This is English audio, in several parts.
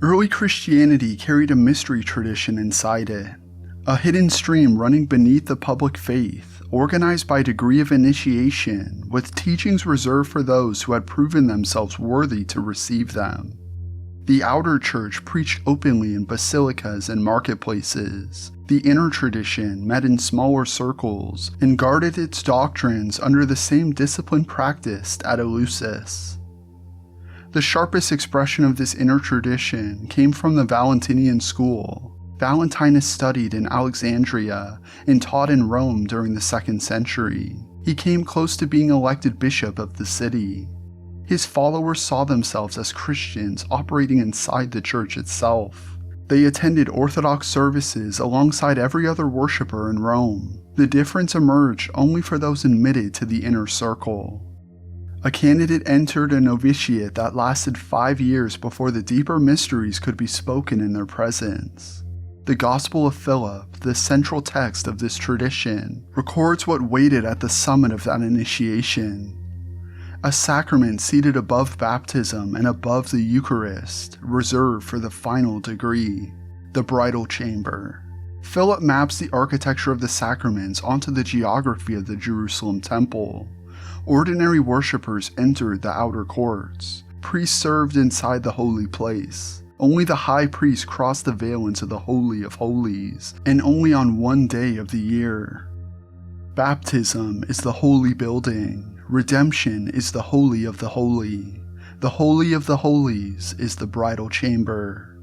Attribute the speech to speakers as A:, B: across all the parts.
A: Early Christianity carried a mystery tradition inside it, a hidden stream running beneath the public faith, organized by degree of initiation, with teachings reserved for those who had proven themselves worthy to receive them. The outer church preached openly in basilicas and marketplaces. The inner tradition met in smaller circles and guarded its doctrines under the same discipline practiced at Eleusis. The sharpest expression of this inner tradition came from the Valentinian school. Valentinus studied in Alexandria and taught in Rome during the 2nd century. He came close to being elected bishop of the city. His followers saw themselves as Christians operating inside the church itself. They attended Orthodox services alongside every other worshiper in Rome. The difference emerged only for those admitted to the inner circle. A candidate entered a novitiate that lasted 5 years before the deeper mysteries could be spoken in their presence. The Gospel of Philip, the central text of this tradition, records what waited at the summit of that initiation. A sacrament seated above baptism and above the Eucharist, reserved for the final degree, the Bridal Chamber. Philip maps the architecture of the sacraments onto the geography of the Jerusalem temple. Ordinary worshippers entered the outer courts. Priests served inside the holy place. Only the high priest crossed the veil into the Holy of Holies, and only on one day of the year. Baptism is the holy building. Redemption is the Holy of the Holy. The Holy of the Holies is the Bridal Chamber.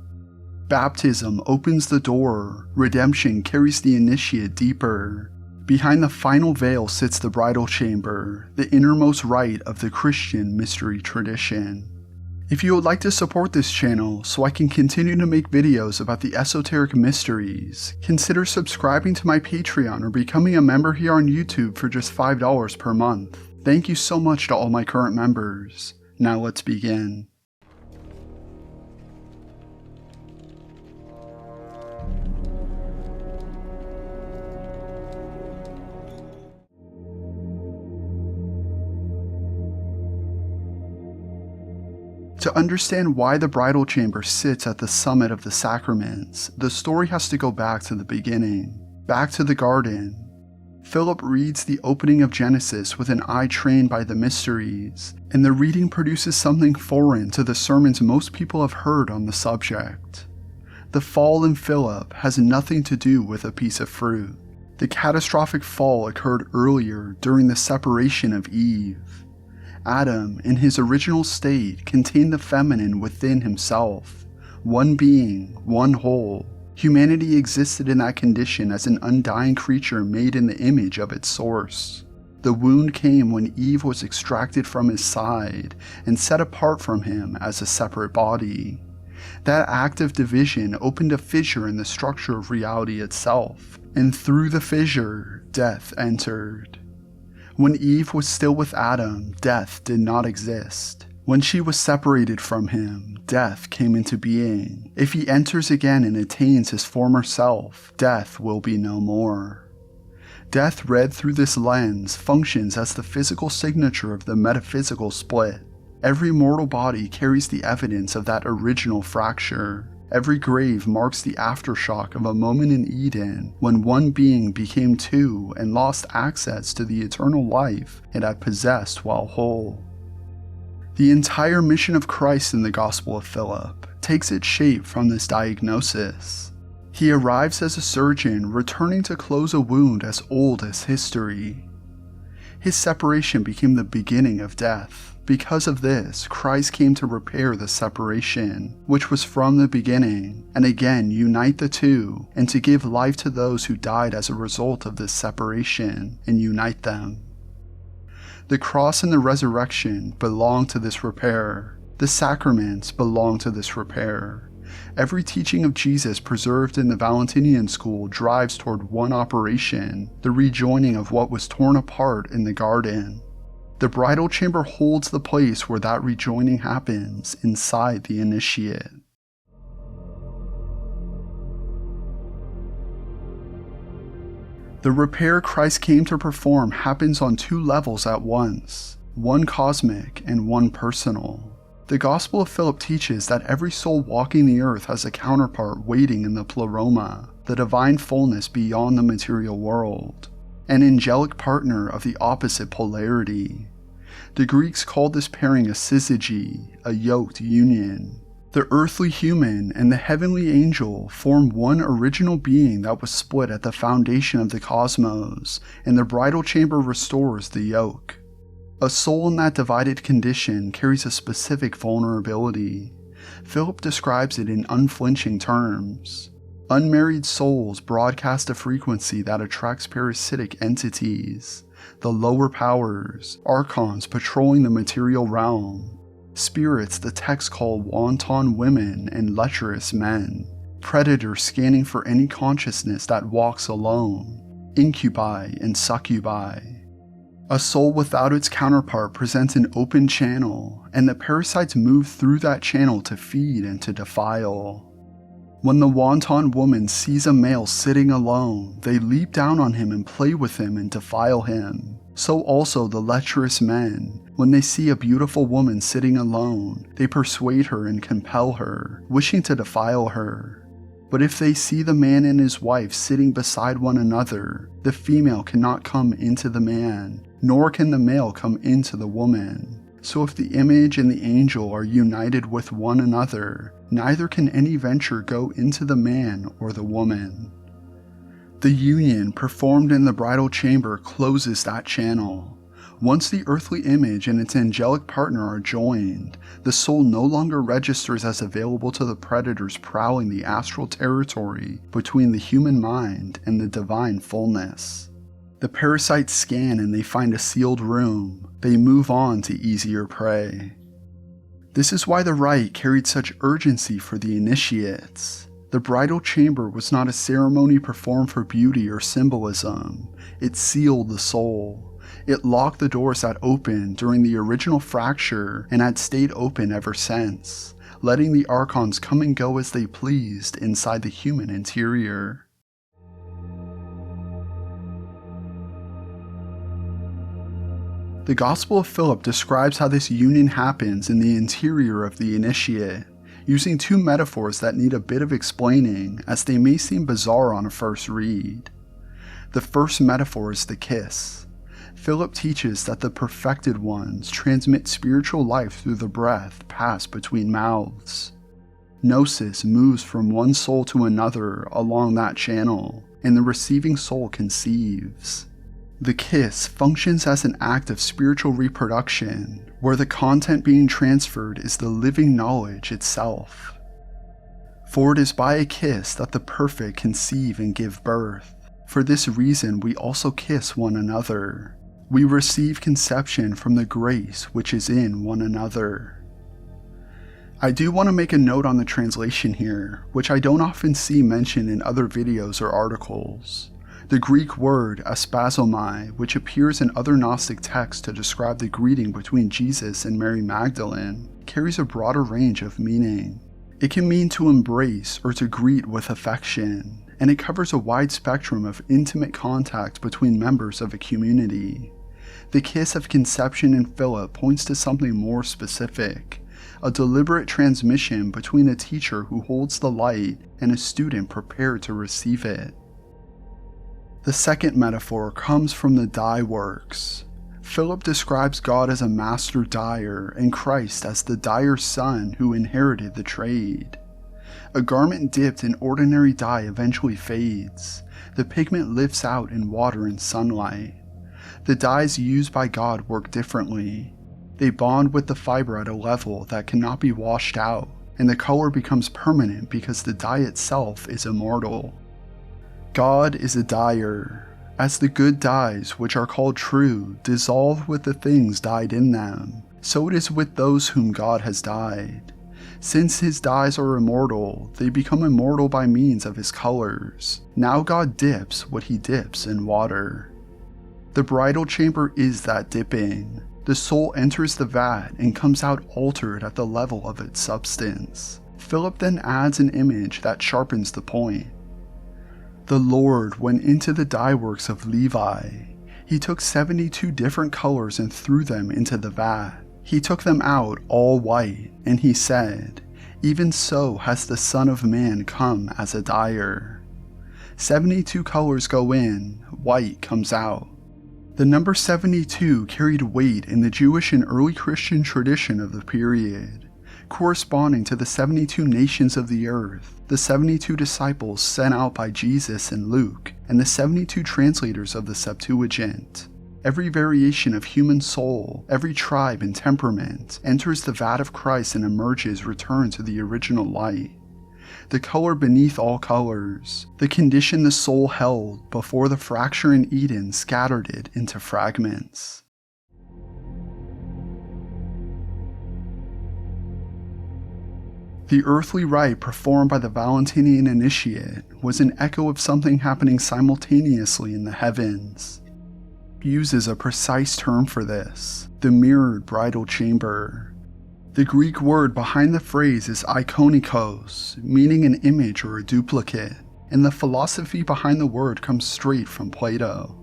A: Baptism opens the door. Redemption carries the initiate deeper. Behind the final veil sits the Bridal Chamber, the innermost rite of the Christian mystery tradition. If you would like to support this channel so I can continue to make videos about the esoteric mysteries, consider subscribing to my Patreon or becoming a member here on YouTube for just $5 per month. Thank you so much to all my current members. Now let's begin. To understand why the bridal chamber sits at the summit of the sacraments, the story has to go back to the beginning, back to the garden. Philip reads the opening of Genesis with an eye trained by the mysteries, and the reading produces something foreign to the sermons most people have heard on the subject. The fall in Philip has nothing to do with a piece of fruit. The catastrophic fall occurred earlier during the separation of Eve. Adam, in his original state, contained the feminine within himself. One being, one whole. Humanity existed in that condition as an undying creature made in the image of its source. The wound came when Eve was extracted from his side and set apart from him as a separate body. That act of division opened a fissure in the structure of reality itself, and through the fissure, death entered. When Eve was still with Adam, death did not exist. When she was separated from him, death came into being. If he enters again and attains his former self, death will be no more. Death read through this lens functions as the physical signature of the metaphysical split. Every mortal body carries the evidence of that original fracture. Every grave marks the aftershock of a moment in Eden when one being became two and lost access to the eternal life it had possessed while whole. The entire mission of Christ in the Gospel of Philip takes its shape from this diagnosis. He arrives as a surgeon returning to close a wound as old as history. His separation became the beginning of death. Because of this, Christ came to repair the separation, which was from the beginning, and again unite the two, and to give life to those who died as a result of this separation, and unite them. The cross and the resurrection belong to this repair. The sacraments belong to this repair. Every teaching of Jesus preserved in the Valentinian school drives toward one operation, the rejoining of what was torn apart in the garden. The bridal chamber holds the place where that rejoining happens inside the initiate. The repair Christ came to perform happens on two levels at once, one cosmic and one personal. The Gospel of Philip teaches that every soul walking the earth has a counterpart waiting in the pleroma, the divine fullness beyond the material world, an angelic partner of the opposite polarity. The Greeks called this pairing a syzygy, a yoked union. The earthly human and the heavenly angel form one original being that was split at the foundation of the cosmos, and the bridal chamber restores the yoke. A soul in that divided condition carries a specific vulnerability. Philip describes it in unflinching terms. Unmarried souls broadcast a frequency that attracts parasitic entities, the lower powers, Archons patrolling the material realm, spirits the texts call wanton women and lecherous men, predators scanning for any consciousness that walks alone, incubi and succubi. A soul without its counterpart presents an open channel, and the parasites move through that channel to feed and to defile. When the wanton woman sees a male sitting alone, they leap down on him and play with him and defile him. So also the lecherous men, when they see a beautiful woman sitting alone, they persuade her and compel her, wishing to defile her. But if they see the man and his wife sitting beside one another, the female cannot come into the man, nor can the male come into the woman. So if the image and the angel are united with one another, neither can any venture go into the man or the woman. The union performed in the bridal chamber closes that channel. Once the earthly image and its angelic partner are joined, the soul no longer registers as available to the predators prowling the astral territory between the human mind and the divine fullness. The parasites scan and they find a sealed room. They move on to easier prey. This is why the rite carried such urgency for the initiates. The bridal chamber was not a ceremony performed for beauty or symbolism. It sealed the soul. It locked the doors that opened during the original fracture and had stayed open ever since, letting the Archons come and go as they pleased inside the human interior. The Gospel of Philip describes how this union happens in the interior of the initiate, using two metaphors that need a bit of explaining as they may seem bizarre on a first read. The first metaphor is the kiss. Philip teaches that the perfected ones transmit spiritual life through the breath passed between mouths. Gnosis moves from one soul to another along that channel, and the receiving soul conceives. The kiss functions as an act of spiritual reproduction, where the content being transferred is the living knowledge itself. For it is by a kiss that the perfect conceive and give birth. For this reason we also kiss one another. We receive conception from the grace which is in one another. I do want to make a note on the translation here, which I don't often see mentioned in other videos or articles. The Greek word aspazomai, which appears in other Gnostic texts to describe the greeting between Jesus and Mary Magdalene, carries a broader range of meaning. It can mean to embrace or to greet with affection, and it covers a wide spectrum of intimate contact between members of a community. The kiss of conception in Philip points to something more specific, a deliberate transmission between a teacher who holds the light and a student prepared to receive it. The second metaphor comes from the dye works. Philip describes God as a master dyer and Christ as the dyer's son who inherited the trade. A garment dipped in ordinary dye eventually fades. The pigment lifts out in water and sunlight. The dyes used by God work differently. They bond with the fiber at a level that cannot be washed out, and the color becomes permanent because the dye itself is immortal. God is a dyer. As the good dyes, which are called true, dissolve with the things dyed in them, so it is with those whom God has dyed. Since his dyes are immortal, they become immortal by means of his colors. Now God dips what he dips in water. The bridal chamber is that dipping. The soul enters the vat and comes out altered at the level of its substance. Philip then adds an image that sharpens the point. The Lord went into the dye works of Levi. He took 72 different colors and threw them into the vat. He took them out all white, and he said, "Even so has the Son of Man come as a dyer." 72 colors go in, white comes out. The number 72 carried weight in the Jewish and early Christian tradition of the period, corresponding to the 72 nations of the earth, the 72 disciples sent out by Jesus and Luke, and the 72 translators of the Septuagint. Every variation of human soul, every tribe and temperament, enters the vat of Christ and emerges returned to the original light. The color beneath all colors, the condition the soul held before the fracture in Eden scattered it into fragments. The earthly rite performed by the Valentinian initiate was an echo of something happening simultaneously in the heavens. Uses a precise term for this, the mirrored bridal chamber. The Greek word behind the phrase is ikonikos, meaning an image or a duplicate, and the philosophy behind the word comes straight from Plato.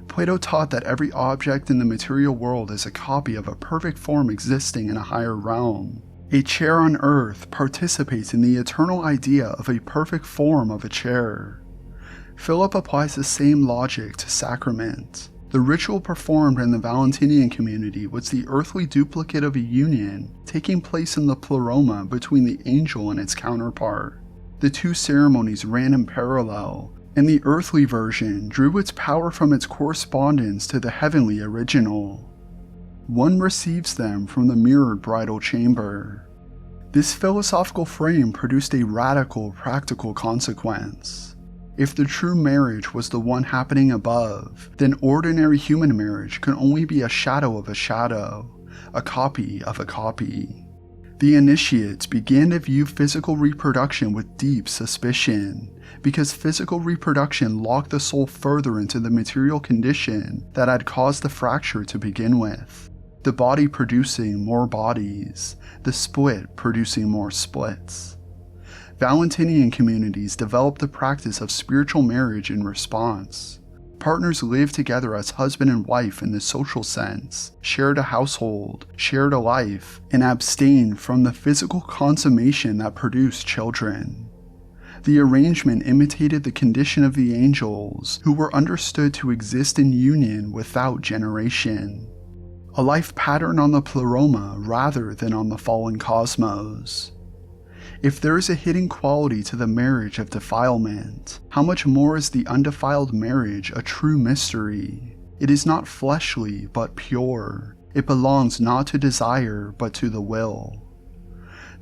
A: Plato taught that every object in the material world is a copy of a perfect form existing in a higher realm. A chair on earth participates in the eternal idea of a perfect form of a chair. Philip applies the same logic to sacrament. The ritual performed in the Valentinian community was the earthly duplicate of a union taking place in the pleroma between the angel and its counterpart. The two ceremonies ran in parallel, and the earthly version drew its power from its correspondence to the heavenly original. One receives them from the mirrored bridal chamber. This philosophical frame produced a radical practical consequence. If the true marriage was the one happening above, then ordinary human marriage could only be a shadow of a shadow, a copy of a copy. The initiates began to view physical reproduction with deep suspicion, because physical reproduction locked the soul further into the material condition that had caused the fracture to begin with. The body producing more bodies, the split producing more splits. Valentinian communities developed the practice of spiritual marriage in response. Partners lived together as husband and wife in the social sense, shared a household, shared a life, and abstained from the physical consummation that produced children. The arrangement imitated the condition of the angels, who were understood to exist in union without generation. A life pattern on the pleroma rather than on the fallen cosmos. If there is a hidden quality to the marriage of defilement, how much more is the undefiled marriage a true mystery? It is not fleshly, but pure. It belongs not to desire, but to the will.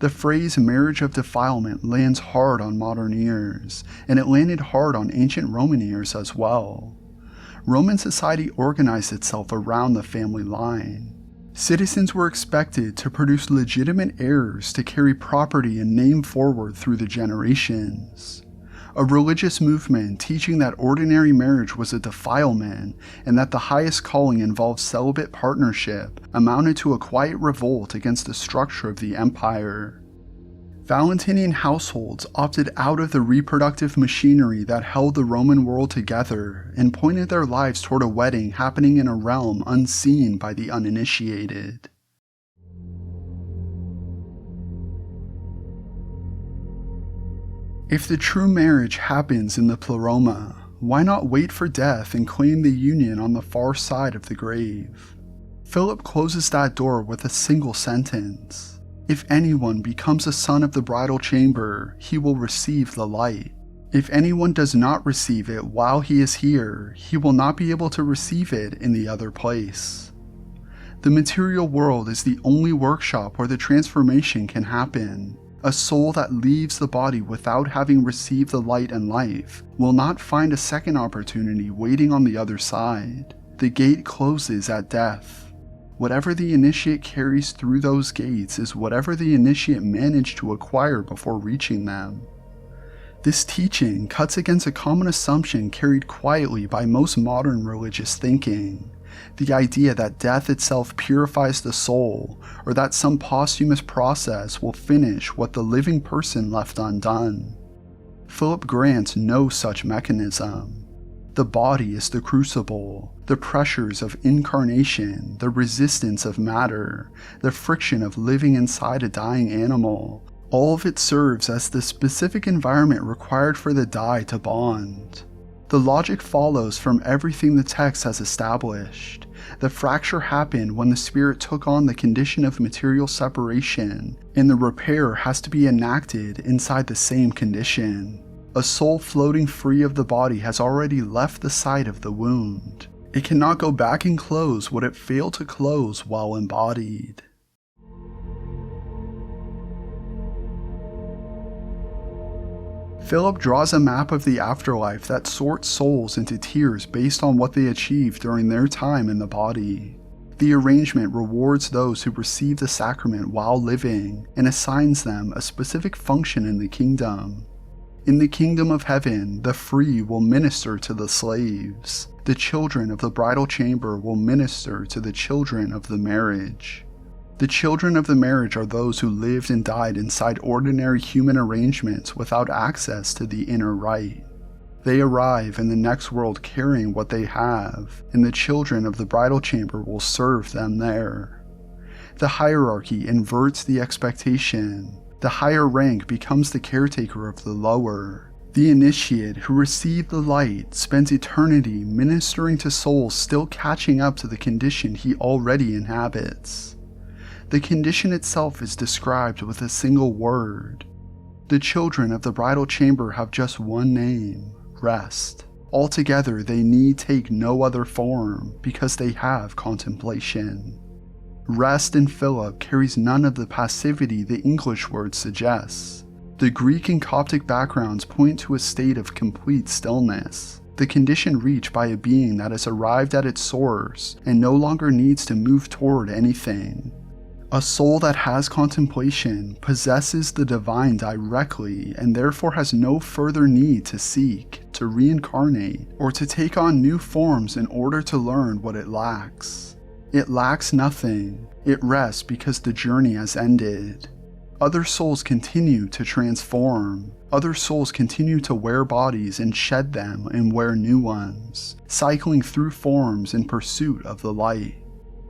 A: The phrase marriage of defilement lands hard on modern ears, and it landed hard on ancient Roman ears as well. Roman society organized itself around the family line. Citizens were expected to produce legitimate heirs to carry property and name forward through the generations. A religious movement teaching that ordinary marriage was a defilement and that the highest calling involved celibate partnership amounted to a quiet revolt against the structure of the empire. Valentinian households opted out of the reproductive machinery that held the Roman world together and pointed their lives toward a wedding happening in a realm unseen by the uninitiated. If the true marriage happens in the pleroma, why not wait for death and claim the union on the far side of the grave? Philip closes that door with a single sentence. If anyone becomes a son of the bridal chamber, he will receive the light. If anyone does not receive it while he is here, he will not be able to receive it in the other place. The material world is the only workshop where the transformation can happen. A soul that leaves the body without having received the light and life will not find a second opportunity waiting on the other side. The gate closes at death. Whatever the initiate carries through those gates is whatever the initiate managed to acquire before reaching them. This teaching cuts against a common assumption carried quietly by most modern religious thinking, the idea that death itself purifies the soul, or that some posthumous process will finish what the living person left undone. Philip grants no such mechanism. The body is the crucible, the pressures of incarnation, the resistance of matter, the friction of living inside a dying animal. All of it serves as the specific environment required for the die to bond. The logic follows from everything the text has established. The fracture happened when the spirit took on the condition of material separation, and the repair has to be enacted inside the same condition. A soul floating free of the body has already left the site of the wound. It cannot go back and close what it failed to close while embodied. Philip draws a map of the afterlife that sorts souls into tiers based on what they achieved during their time in the body. The arrangement rewards those who receive the sacrament while living and assigns them a specific function in the kingdom. In the kingdom of heaven, the free will minister to the slaves. The children of the bridal chamber will minister to the children of the marriage. The children of the marriage are those who lived and died inside ordinary human arrangements without access to the inner rite. They arrive in the next world carrying what they have, and the children of the bridal chamber will serve them there. The hierarchy inverts the expectation. The higher rank becomes the caretaker of the lower. The initiate who received the light spends eternity ministering to souls still catching up to the condition he already inhabits. The condition itself is described with a single word. The children of the bridal chamber have just one name, rest. Altogether, they need take no other form because they have contemplation. Rest in Philip carries none of the passivity the English word suggests. The Greek and Coptic backgrounds point to a state of complete stillness, the condition reached by a being that has arrived at its source and no longer needs to move toward anything. A soul that has contemplation possesses the divine directly and therefore has no further need to seek, to reincarnate, or to take on new forms in order to learn what it lacks. It lacks nothing. It rests because the journey has ended. Other souls continue to transform. Other souls continue to wear bodies and shed them and wear new ones, cycling through forms in pursuit of the light.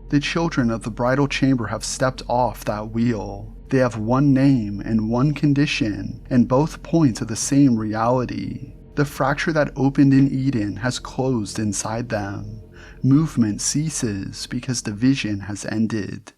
A: The children of the bridal chamber have stepped off that wheel. They have one name and one condition, and both point to the same reality. The fracture that opened in Eden has closed inside them. Movement ceases because the vision has ended.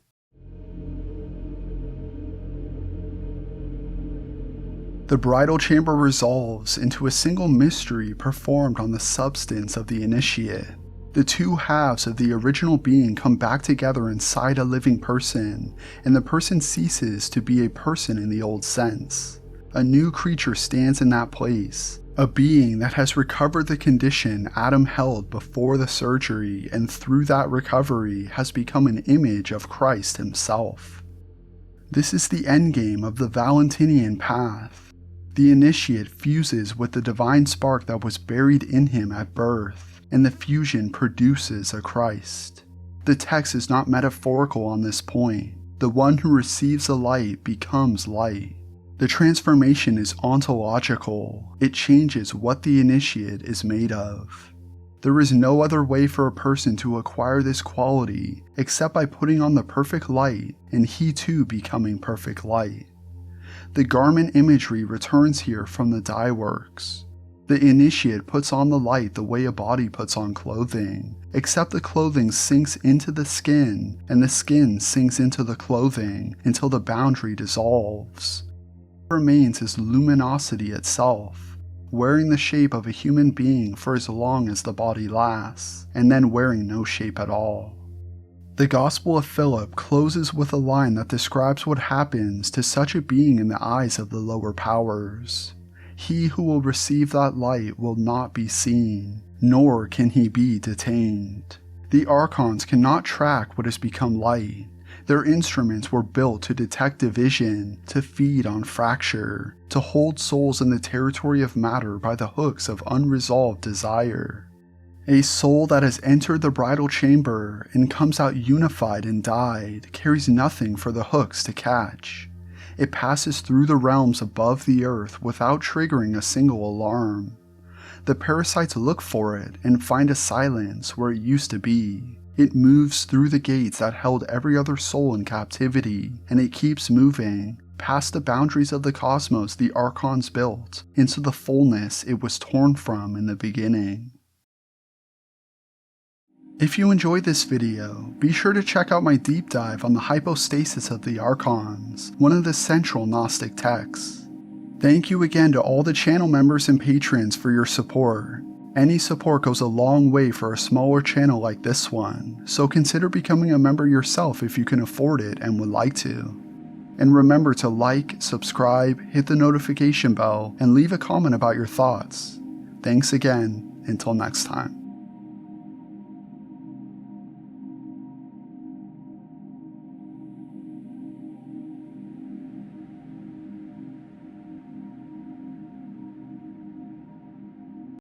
A: The bridal chamber resolves into a single mystery performed on the substance of the initiate. The two halves of the original being come back together inside a living person, and the person ceases to be a person in the old sense. A new creature stands in that place, a being that has recovered the condition Adam held before the surgery, and through that recovery has become an image of Christ himself. This is the endgame of the Valentinian path. The initiate fuses with the divine spark that was buried in him at birth, and the fusion produces a Christ. The text is not metaphorical on this point. The one who receives the light becomes light. The transformation is ontological. It changes what the initiate is made of. There is no other way for a person to acquire this quality except by putting on the perfect light and he too becoming perfect light. The garment imagery returns here from the dye works. The initiate puts on the light the way a body puts on clothing, except the clothing sinks into the skin and the skin sinks into the clothing until the boundary dissolves. What remains is luminosity itself, wearing the shape of a human being for as long as the body lasts, and then wearing no shape at all. The Gospel of Philip closes with a line that describes what happens to such a being in the eyes of the lower powers. He who will receive that light will not be seen, nor can he be detained. The Archons cannot track what has become light. Their instruments were built to detect division, to feed on fracture, to hold souls in the territory of matter by the hooks of unresolved desire. A soul that has entered the bridal chamber and comes out unified and dyed carries nothing for the hooks to catch. It passes through the realms above the earth without triggering a single alarm. The parasites look for it and find a silence where it used to be. It moves through the gates that held every other soul in captivity, and it keeps moving, past the boundaries of the cosmos the Archons built, into the fullness it was torn from in the beginning. If you enjoyed this video, be sure to check out my deep dive on the hypostasis of the Archons, one of the central Gnostic texts. Thank you again to all the channel members and patrons for your support. Any support goes a long way for a smaller channel like this one, so consider becoming a member yourself if you can afford it and would like to. And remember to like, subscribe, hit the notification bell, and leave a comment about your thoughts. Thanks again, until next time.